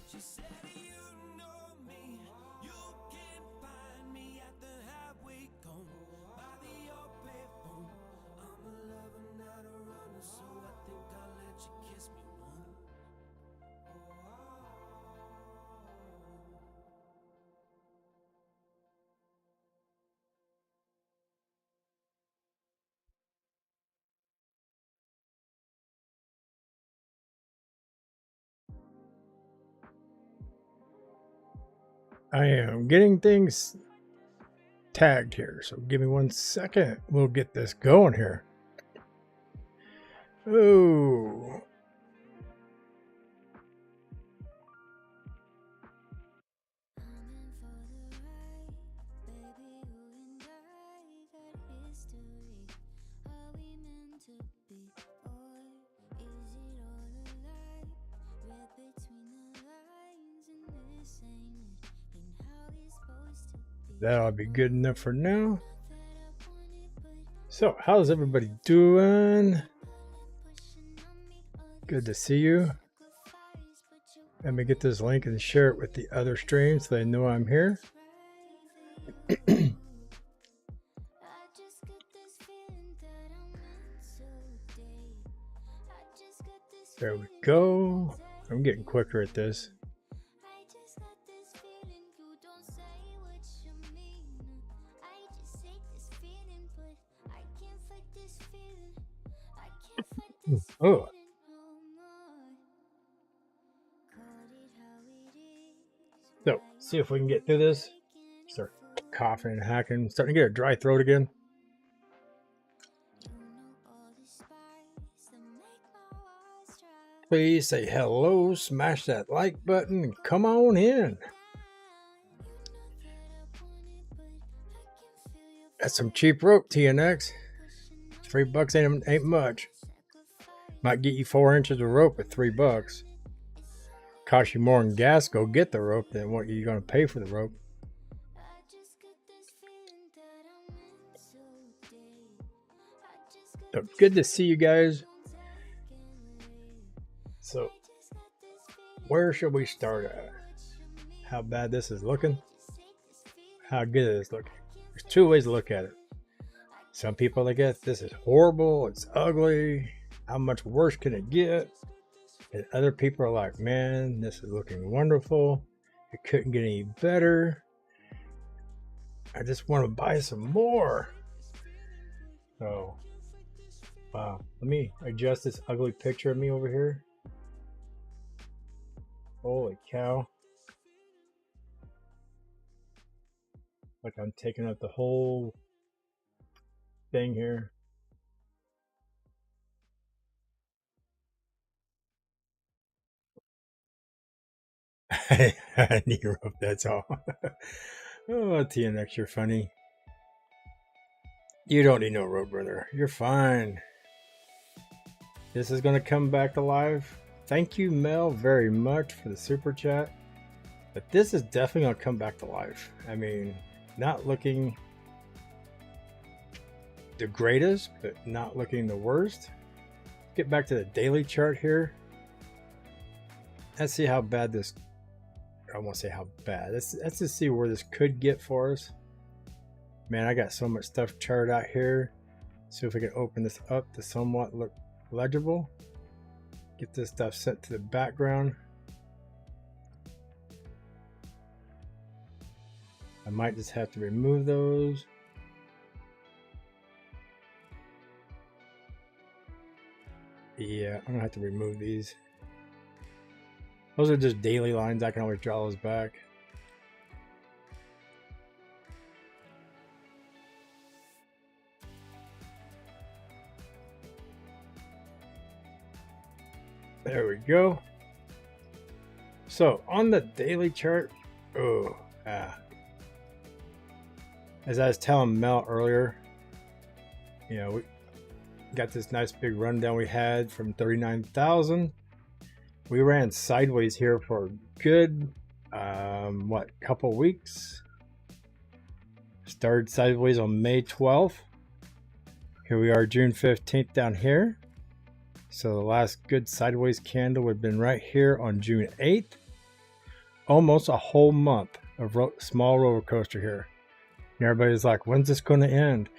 She said, you know me, you can find me at the halfway cone by the old payphone. I'm a lover, not a runner, so I think I'll let you kiss me one. I am getting things tagged here, so give me 1 second. We'll get this going here. Oh. That'll be good enough for now. So, how's everybody doing? Good to see you. Let me get this link and share it with the other streams so they know I'm here. There we go. I'm getting quicker at this. Oh. So, see if we can get through this. Start coughing and hacking. Starting to get a dry throat again. Please say hello, smash that like button, and come on in. That's some cheap rope, TNX. $3 ain't much. Might get you 4 inches of rope at $3. Cost you more in gas, go get the rope than what you're going to pay for the rope. So good to see you guys. So, where should we start at? How bad this is looking? How good it is looking? There's 2 ways to look at it. Some people look at this is horrible, it's ugly, how much worse can it get? And other people are like, man, this is looking wonderful. It couldn't get any better. I just want to buy some more. So, wow. Let me adjust this ugly picture of me over here. Holy cow. Like I'm taking up the whole thing here. I need a rope, that's all. Oh, TNX, you're funny. You don't need no rope, brother. You're fine. This is going to come back to life. Thank you, Mel, very much for the super chat. But this is definitely going to come back to life. I mean, not looking the greatest, but not looking the worst. Get back to the daily chart here. Let's see how bad this, I won't say how bad. Let's just see where this could get for us. Man, I got so much stuff charted out here. See if we can open this up to somewhat look legible. Get this stuff set to the background. I might just have to remove those. Yeah, I'm gonna have to remove these. Those are just daily lines. I can always draw those back. There we go. So on the daily chart, as I was telling Mel earlier, you know, we got this nice big rundown we had from 39,000. We ran sideways here for a good, couple weeks. Started sideways on May 12th. Here we are, June 15th down here. So the last good sideways candle would have been right here on June 8th. Almost a whole month of small roller coaster here. And everybody's like, when's this going to end?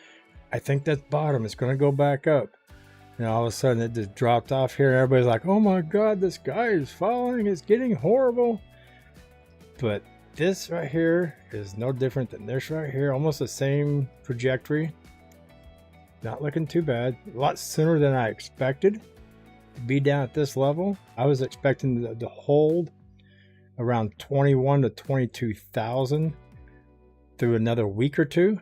I think that's bottom. It's going to go back up. And all of a sudden it just dropped off here. And everybody's like, oh my God, the sky is falling. It's getting horrible. But this right here is no different than this right here. Almost the same trajectory. Not looking too bad. A lot sooner than I expected to be down at this level. I was expecting to hold around 21 to 22,000 through another week or two.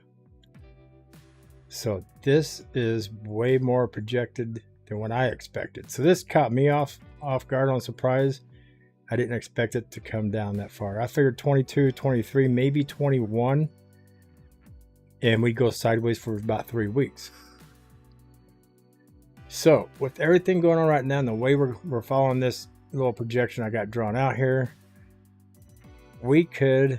So this is way more projected than what I expected. So this caught me off guard on surprise. I didn't expect it to come down that far. I figured 22, 23, maybe 21, and we'd go sideways for about 3 weeks. So with everything going on right now and the way we're following this little projection I got drawn out here, we could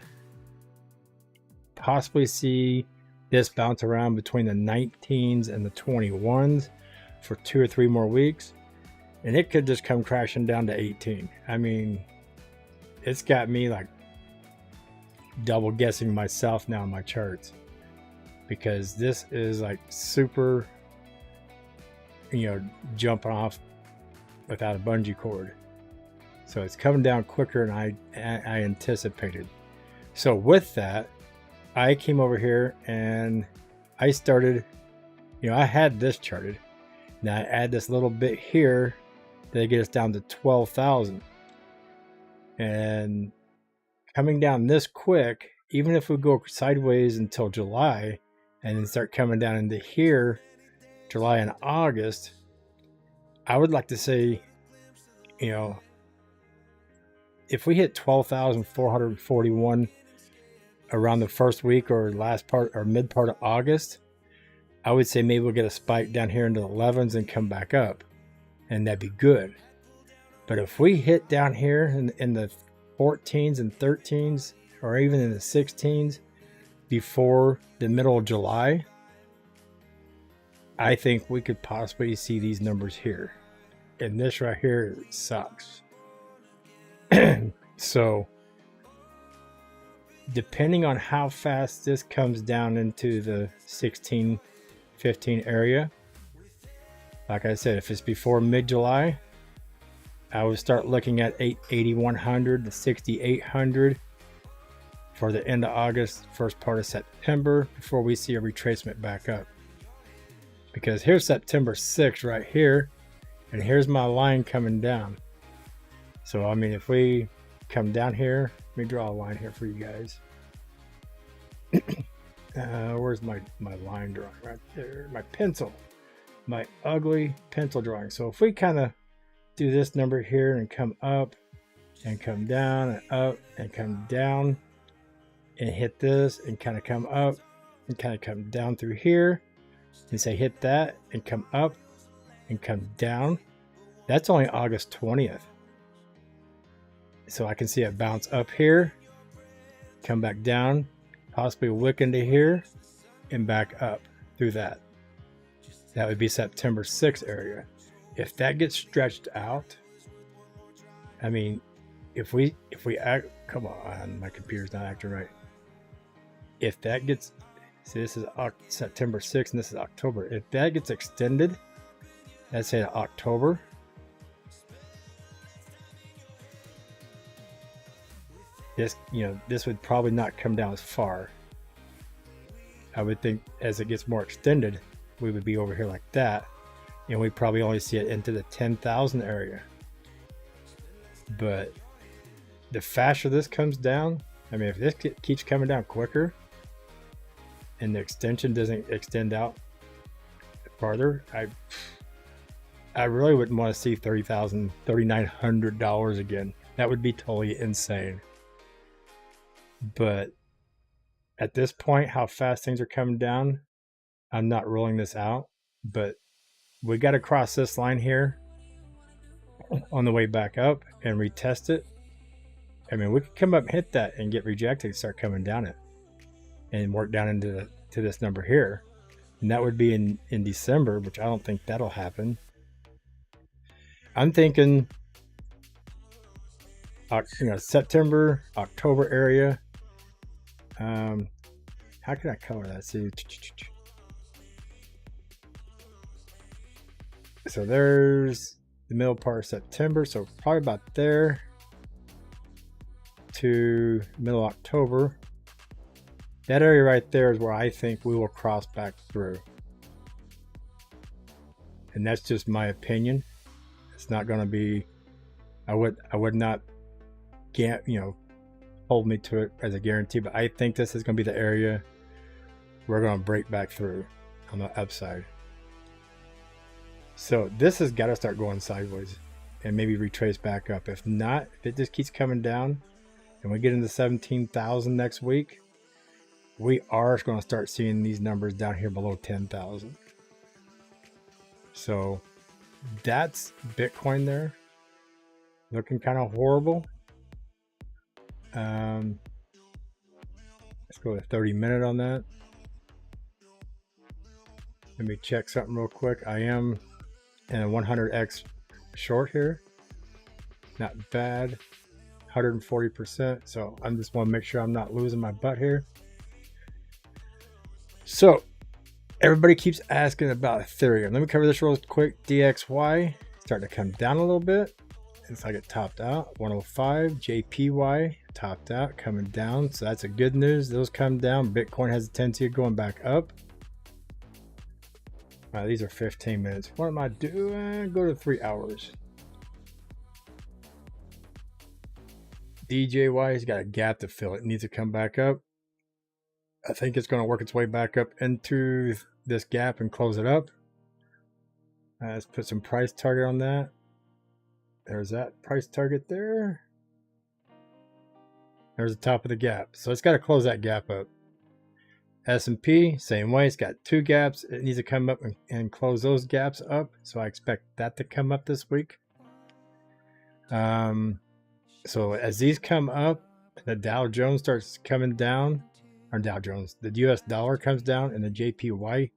possibly see this bounce around between the 19s and the 21s for 2 or 3 more weeks. And it could just come crashing down to 18. I mean, it's got me like double guessing myself now in my charts. Because this is like super, jumping off without a bungee cord. So it's coming down quicker than I anticipated. So with that, I came over here and I started, I had this charted. Now I add this little bit here to get us down to 12,000. And coming down this quick, even if we go sideways until July and then start coming down into here, July and August, I would like to say, if we hit 12,441 around the first week or last part or mid part of August, I would say maybe we'll get a spike down here into the 11s and come back up, and that'd be good. But if we hit down here in the 14s and 13s or even in the 16s before the middle of July, I think we could possibly see these numbers here. And this right here sucks. So depending on how fast this comes down into the 16, 15 area, like I said, if it's before mid-July, I would start looking at 8,100 to 6,800 for the end of August, first part of September, before we see a retracement back up. Because here's September 6th right here, and here's my line coming down. So, I mean, if we come down here, let me draw a line here for you guys. Where's my line drawing? Right there, my pencil, my ugly pencil drawing. So if we kind of do this number here and come up and come down and up and come down and hit this and kind of come up and kind of come down through here and say hit that and come up and come down, that's only August 20th. So I can see it bounce up here, come back down, possibly wick into here, and back up through that. That would be September 6th area. If that gets stretched out, I mean, if we act, come on, my computer's not acting right. If that gets, see, this is September 6th and this is October. If that gets extended, let's say to October, this, this would probably not come down as far. I would think as it gets more extended, we would be over here like that, and we probably only see it into the 10,000 area. But the faster this comes down, I mean, if this keeps coming down quicker and the extension doesn't extend out farther, I really wouldn't want to see $30,000, $3,900 again. That would be totally insane. But at this point, how fast things are coming down, I'm not ruling this out. But we got to cross this line here on the way back up and retest it. I mean, we could come up and hit that and get rejected and start coming down it and work down into to this number here. And that would be in December, which I don't think that'll happen. I'm thinking, September, October area. How can I color that? See, so there's the middle part of September, so probably about there to middle October. That area right there is where I think we will cross back through. And that's just my opinion. It's not going to be, I would not hold me to it as a guarantee, but I think this is going to be the area we're going to break back through on the upside. So this has got to start going sideways and maybe retrace back up. If not, if it just keeps coming down and we get into 17,000 next week, we are going to start seeing these numbers down here below 10,000. So that's Bitcoin there, looking kind of horrible. Let's go to 30-minute on that. Let me check something real quick. I am in a 100x short here. Not bad. 140%. So I just want to make sure I'm not losing my butt here. So everybody keeps asking about Ethereum. Let me cover this real quick. DXY starting to come down a little bit. Looks like it topped out. 105. JPY topped out, coming down. So that's a good news. Those come down. Bitcoin has a tendency of going back up. These are 15 minutes. What am I doing? Go to 3 hours. DJY has got a gap to fill. It needs to come back up. I think it's going to work its way back up into this gap and close it up. Let's put some price target on that. There's that price target there. There's the top of the gap. So it's got to close that gap up. S&P, same way. It's got 2 gaps. It needs to come up and close those gaps up. So I expect that to come up this week. So as these come up, the Dow Jones starts coming down, or Dow Jones, the US dollar comes down, and the JPY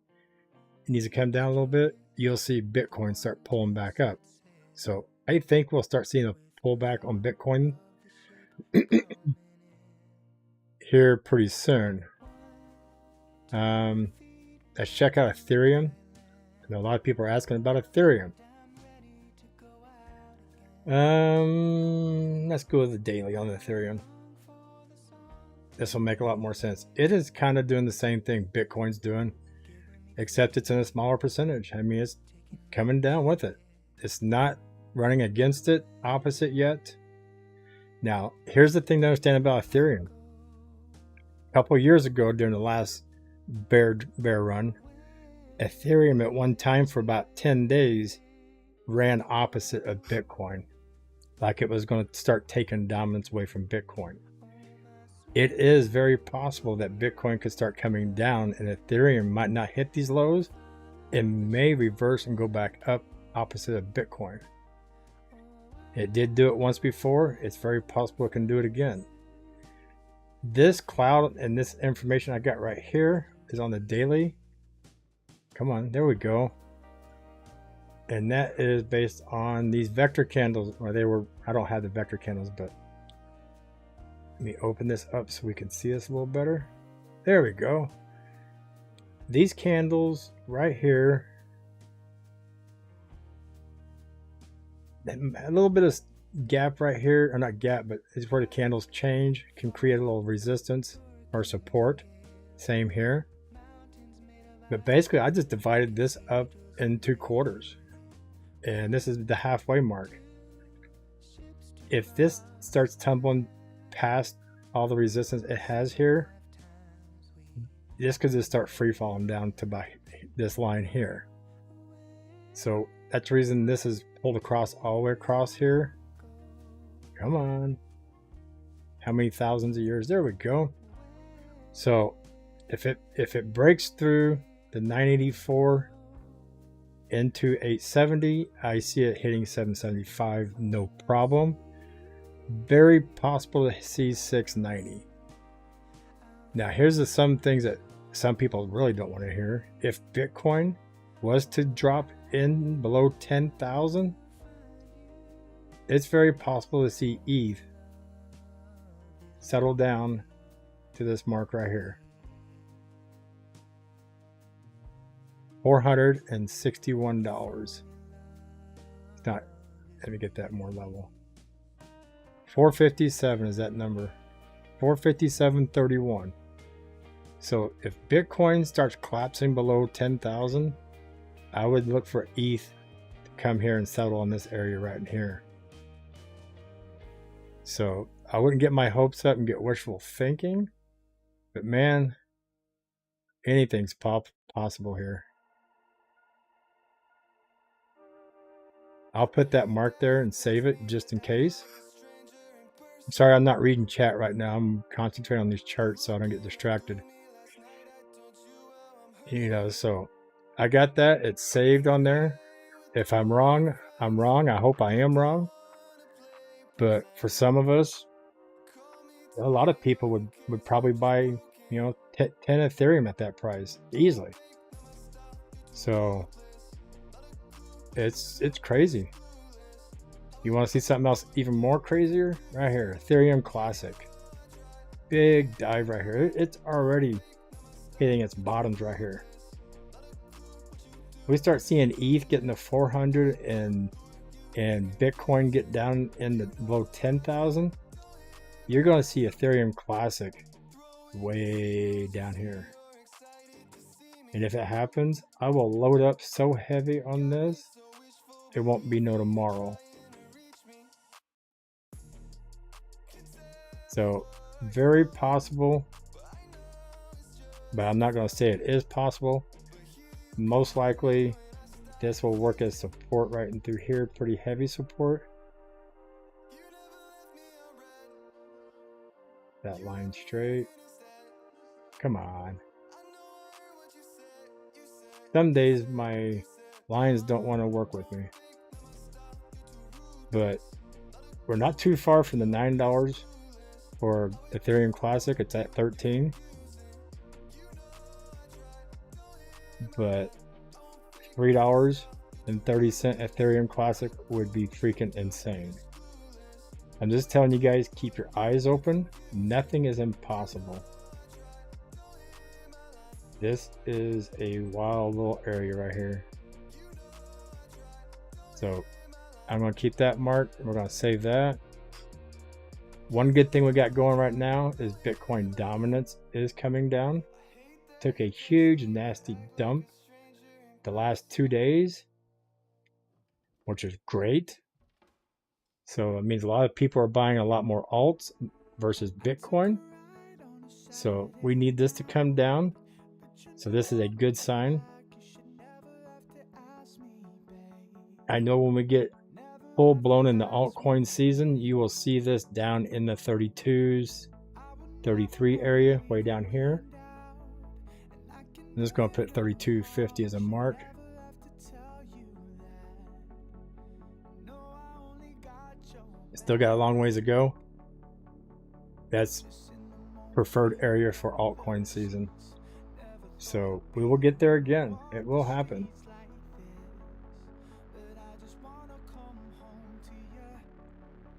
needs to come down a little bit, you'll see Bitcoin start pulling back up. So I think we'll start seeing a pullback on Bitcoin here pretty soon. Let's check out Ethereum. I know a lot of people are asking about Ethereum. Let's go with the daily on Ethereum. This will make a lot more sense. It is kind of doing the same thing Bitcoin's doing, except it's in a smaller percentage. I mean, it's coming down with it. It's not running against it, opposite yet. Now, here's the thing to understand about Ethereum. A couple of years ago, during the last bear run, Ethereum at one time for about 10 days ran opposite of Bitcoin, like it was going to start taking dominance away from Bitcoin. It is very possible that Bitcoin could start coming down and Ethereum might not hit these lows. It may reverse and go back up opposite of Bitcoin. It did do it once before. It's very possible it can do it again. This cloud and this information I got right here is on the daily. Come on, there we go. And that is based on these vector candles, or they were, I don't have the vector candles, but let me open this up so we can see this a little better. There we go. These candles right here, a little bit of gap right here, or not gap, but it's where the candles change, can create a little resistance or support. Same here. But basically, I just divided this up into quarters. And this is the halfway mark. If this starts tumbling past all the resistance it has here, this could just start free falling down to by this line here. So that's the reason this is pulled across all the way across here. Come on. How many thousands of years? There we go. So if it breaks through the 984 into 870, I see it hitting 775, no problem. Very possible to see 690. Now here's some things that some people really don't want to hear. If Bitcoin was to drop in below 10,000, it's very possible to see ETH settle down to this mark right here. $461. It's not, let me get that more level. 457 is that number. 457.31. So if Bitcoin starts collapsing below 10,000, I would look for ETH to come here and settle in this area right in here. So I wouldn't get my hopes up and get wishful thinking, but man, anything's possible here. I'll put that mark there and save it just in case. I'm sorry I'm not reading chat right now. I'm concentrating on these charts so I don't get distracted. You know, so I got that. It's saved on there. If I'm wrong, I'm wrong. I hope I am wrong. But for some of us, a lot of people would probably buy, you know, 10 Ethereum at that price easily. So it's crazy. You want to see something else even more crazier? Right here, Ethereum Classic. Big dive right here. It's already hitting its bottoms right here. We start seeing ETH getting to 400 and Bitcoin get down in the below 10,000. You're going to see Ethereum Classic way down here. And if it happens, I will load up so heavy on this, it won't be no tomorrow. So very possible, but I'm not going to say it is possible. Most likely this will work as support right in through here, pretty heavy support. That line straight. Come on. Some days my lines don't want to work with me. But we're not too far from the $9 for Ethereum Classic. It's at 13. But $3.30 Ethereum Classic would be freaking insane. I'm just telling you guys, keep your eyes open. Nothing is impossible. This is a wild little area right here. So I'm going to keep that marked. We're going to save that. One good thing we got going right now is Bitcoin dominance is coming down. Took a huge nasty dump the last 2 days, which is great. So it means a lot of people are buying a lot more alts versus Bitcoin. So we need this to come down. So this is a good sign. I know when we get full blown in the altcoin season, you will see this down in the 32s, 33 area, way down here. I'm just going to put 32.50 as a mark. Still got a long ways to go. That's preferred area for altcoin season. So we will get there again. It will happen.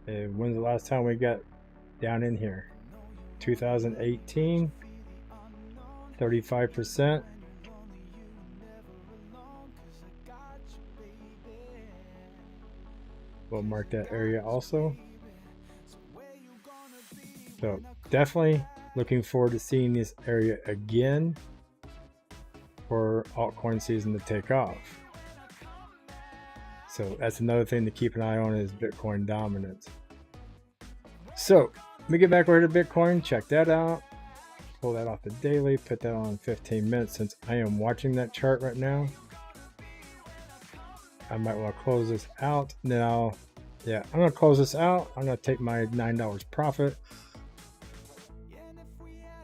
And when's the last time we got down in here? 2018. 35%. We'll mark that area also. So definitely looking forward to seeing this area again for altcoin season to take off. So that's another thing to keep an eye on is Bitcoin dominance. So let me get back over to Bitcoin, check that out. Pull that off the daily, put that on 15 minutes since I am watching that chart right now. I might want to close this out. Now, yeah, I'm going to close this out. I'm going to take my $9 profit.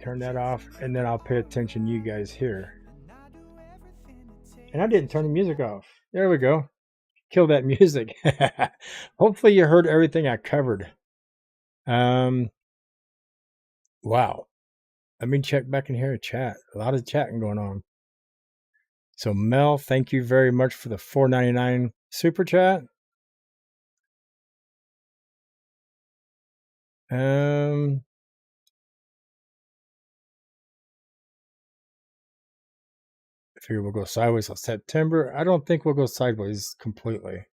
Turn that off, and then I'll pay attention to you guys here. And I didn't turn the music off. There we go. Kill that music. Hopefully you heard everything I covered. Wow. Let me check back in here to chat. A lot of chatting going on. So Mel, thank you very much for the $4.99 super chat. I figure we'll go sideways till September. I don't think we'll go sideways completely.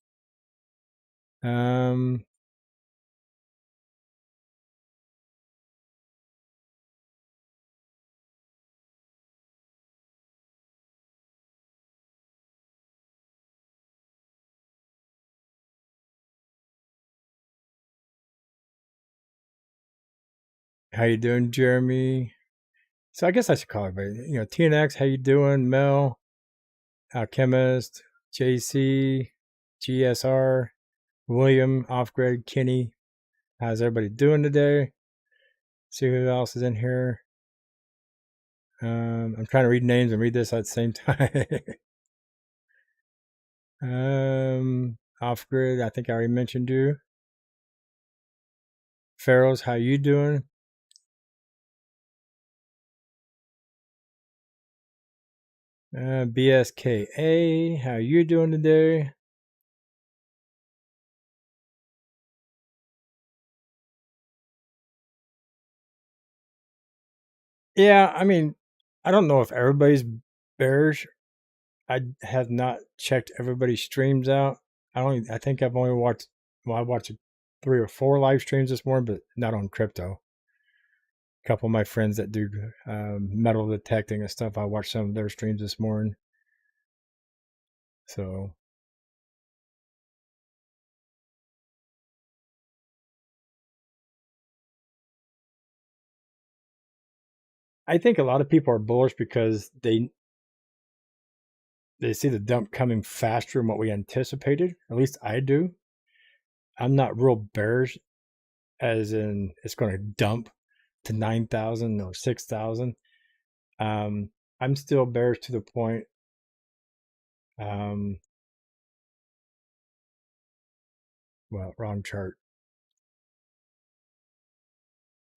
How you doing, Jeremy? So I guess I should call everybody. TNX, how you doing? Mel, Alchemist, JC, GSR, William, Offgrid, Kenny. How's everybody doing today? See who else is in here. I'm trying to read names and read this at the same time. Offgrid, I think I already mentioned you. Pharaohs, how you doing? BSKA, how you doing today? Yeah, I mean, I don't know if everybody's bearish. I have not checked everybody's streams out. I think I've only watched. Well, I watched 3 or 4 live streams this morning, but not on crypto. A couple of my friends that do metal detecting and stuff, I watched some of their streams this morning. So I think a lot of people are bullish because they see the dump coming faster than what we anticipated. At least I do. I'm not real bearish, as in it's going to dump to 9,000 or 6,000. I'm still bearish to the point. Well, wrong chart.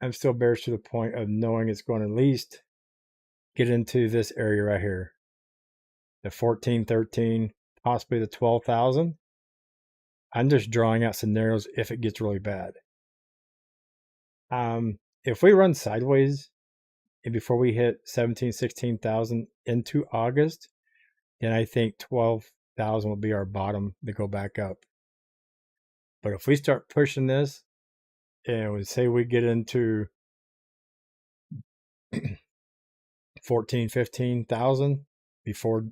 I'm still bearish to the point of knowing it's going to at least get into this area right here, the 14, 13, possibly the 12,000. I'm just drawing out scenarios if it gets really bad. If we run sideways and before we hit 17, 16,000 into August, then I think 12,000 will be our bottom to go back up. But if we start pushing this and we say we get into 14, 15,000 before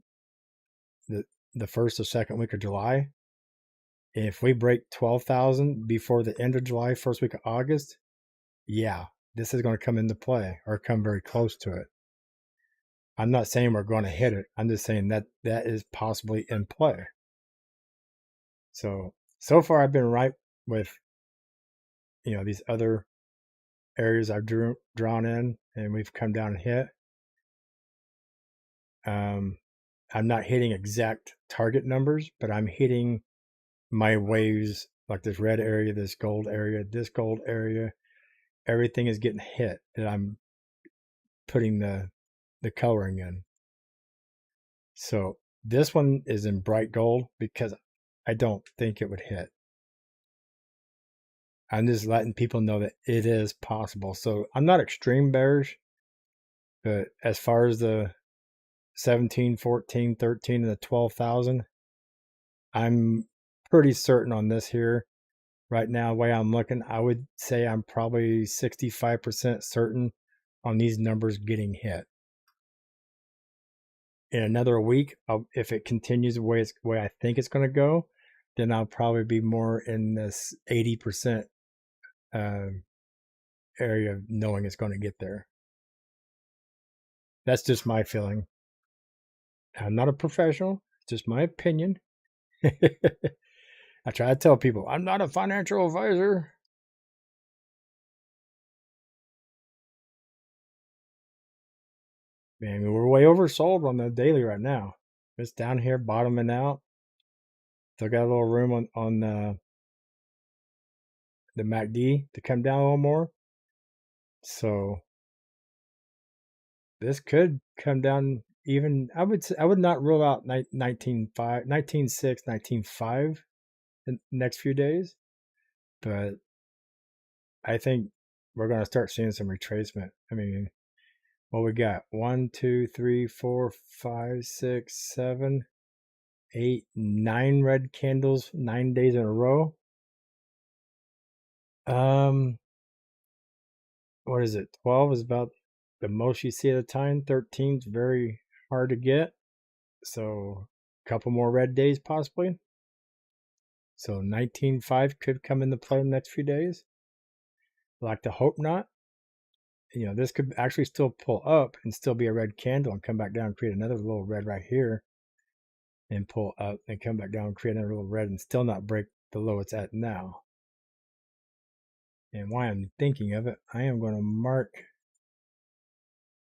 the first or second week of July, if we break 12,000 before the end of July, first week of August, yeah, this is going to come into play or come very close to it. I'm not saying we're going to hit it. I'm just saying that is possibly in play. So far I've been right with, these other areas I've drawn in and we've come down and hit. I'm not hitting exact target numbers, but I'm hitting my waves, like this red area, this gold area, this gold area. Everything is getting hit that I'm putting the coloring in. So this one is in bright gold because I don't think it would hit. I'm just letting people know that it is possible. So I'm not extreme bearish, but as far as the 17, 14, 13, and the 12,000, I'm pretty certain on this here. Right now, the way I'm looking, I would say I'm probably 65% certain on these numbers getting hit. In another week, if it continues the way I think it's going to go, then I'll probably be more in this 80% area of knowing it's going to get there. That's just my feeling. I'm not a professional. It's just my opinion. I try to tell people I'm not a financial advisor. Man, we're way oversold on the daily right now. It's down here bottoming out. Still got a little room on the MACD to come down a little more. So this could come down even. I would not rule out 19.5, 19.6, 19.5 in the next few days, but I think we're going to start seeing some retracement. I mean, what we got? 1, 2, 3, 4, 5, 6, 7, 8, 9 red candles, 9 days in a row. What is it? 12 is about the most you see at a time. 13 is very hard to get. So a couple more red days possibly. So 19.5 could come into play in the next few days. I like to hope not. You know, this could actually still pull up and still be a red candle and come back down and create another little red right here and pull up and come back down and create another little red and still not break the low it's at now. And while I'm thinking of it, I am going to mark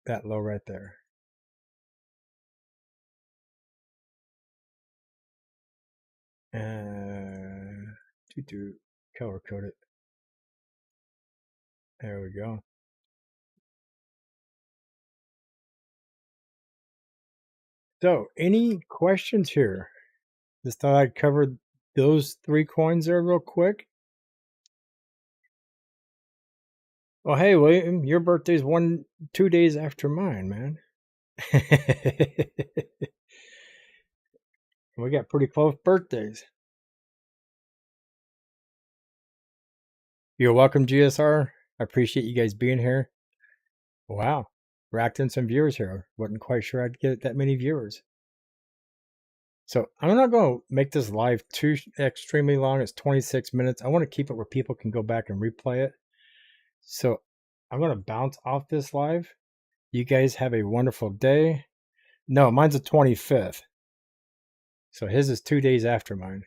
that low right there. To color code it. There we go. So, any questions here? Just thought I'd cover those 3 coins there real quick. Well, hey, William, your birthday's 2 days after mine, man. We got pretty close birthdays. You're welcome, GSR. I appreciate you guys being here. Wow, racked in some viewers here. Wasn't quite sure I'd get that many viewers. So I'm not going to make this live too extremely long. It's 26 minutes. I want to keep it where people can go back and replay it. So I'm going to bounce off this live. You guys have a wonderful day. No, mine's the 25th. So his is 2 days after mine.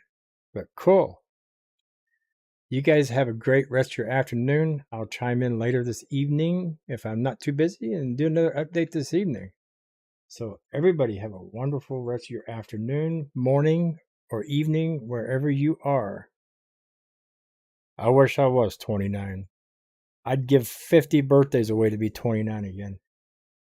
But cool. You guys have a great rest of your afternoon. I'll chime in later this evening if I'm not too busy and do another update this evening. So everybody have a wonderful rest of your afternoon, morning, or evening, wherever you are. I wish I was 29. I'd give 50 birthdays away to be 29 again.